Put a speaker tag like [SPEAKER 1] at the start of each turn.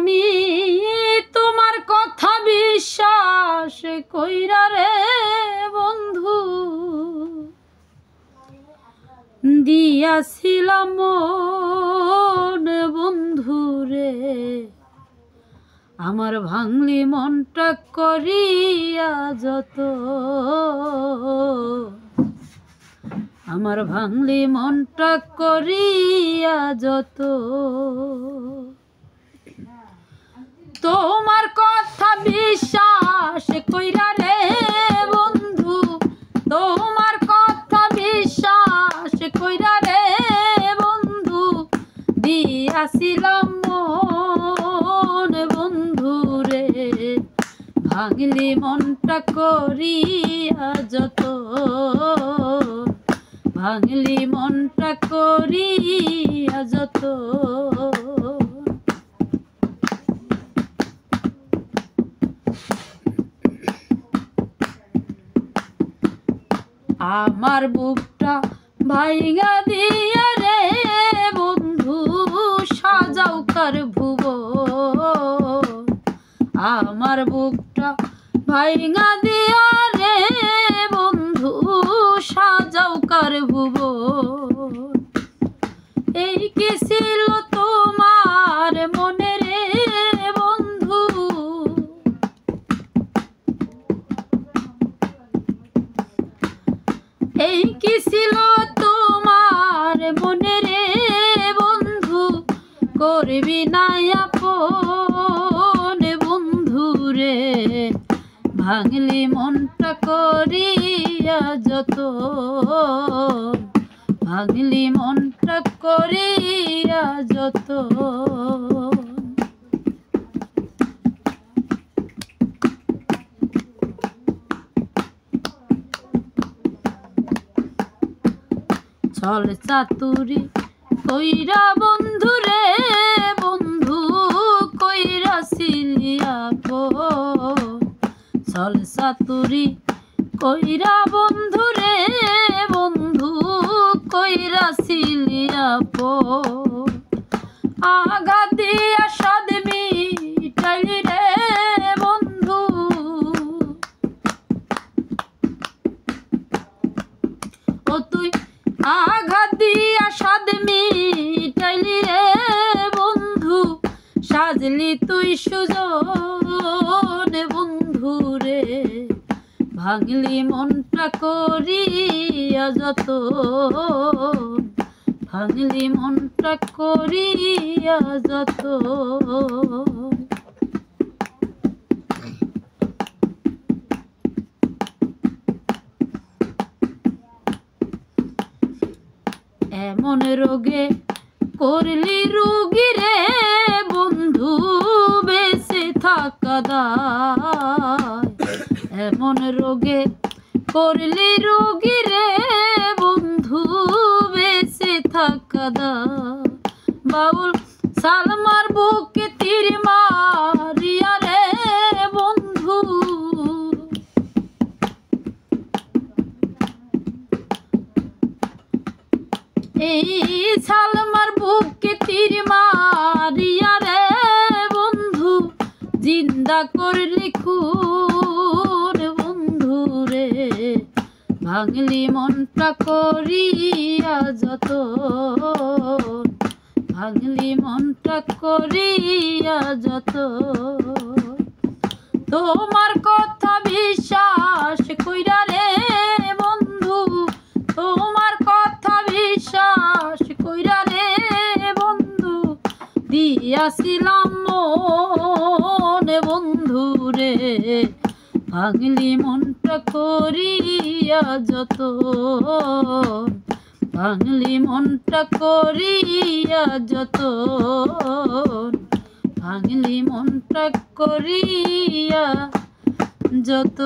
[SPEAKER 1] আমি তোমার কথা বিশ্বাস কইরা রে বন্ধু দিয়াছিলাম মন বন্ধু রে, আমার ভাঙলি মনটা করিয়া যত, আমার ভাঙলি মনটা করিয়া যত। তোমার কথা বিশ্বাস কইরা রে বন্ধু, তোমার কথা বিশ্বাস কইরা রে বন্ধু দিয়াছিলাম মন বন্ধু রে, ভাঙলি মনটা করিয়া যত, ভাঙলি মনটা করিয়া যত। আমার বুকটা ভাইঙা দিয়া রে বন্ধু সাজাও কার ভুবন, আমার বুকটা ভাইঙা দিয়া রে বন্ধু সাজাও কার ভুবন। এই কি ছিল তোমার মনে রে বন্ধু, এই কি ছিল তোমার মনে রে বন্ধু, করবি না আপন বন্ধু রে, ভাঙলি মনটা করিয়া যত, ভাঙলি মনটা করিয়া যত। ছল চাতুরি কইরা বন্ধু রে বন্ধু কইরা সিলিয়া গো, ছল চাতুরি কইরা বন্ধু রে বন্ধু কইরা সিলিয়া পো, আগা দিয়া সাদ মিটাইলি রে বন্ধু, ও তুই আঘাত দিয়া সাদ মিটাইলি রে বন্ধু, সাজলি তুই সুজন বন্ধু রে, ভাঙলি মনটা করিয়া যত, ভাঙলি মনটা করিয়া যত। এমন রোগে করলি রোগী রে বন্ধু বেঁচে থাকা দায়, এমন রোগে করলি রোগী রে বন্ধু বেঁচে থাকা দায়। বাউল সালমার বুকে তীর মারিয়া রে বন্ধু, এই সালমার বুকে তীর মারিয়া রে বন্ধু জিন্দা করলি খুন বন্ধু রে, ভাঙলি মনটা করিয়া যত, ভাঙলি মনটা করিয়া যত। তোমার কথা বিশ্বাস কইরা রে বন্ধু, তোমার কথা বিশ্বাস কইরা রে বন্ধু দিয়াছিলাম মন বন্ধু রে, ভাঙলি মনটা করিয়া যত, ভাঙলি মনটা করিয়া যত, ভাঙলি মনটা করিয়া যত।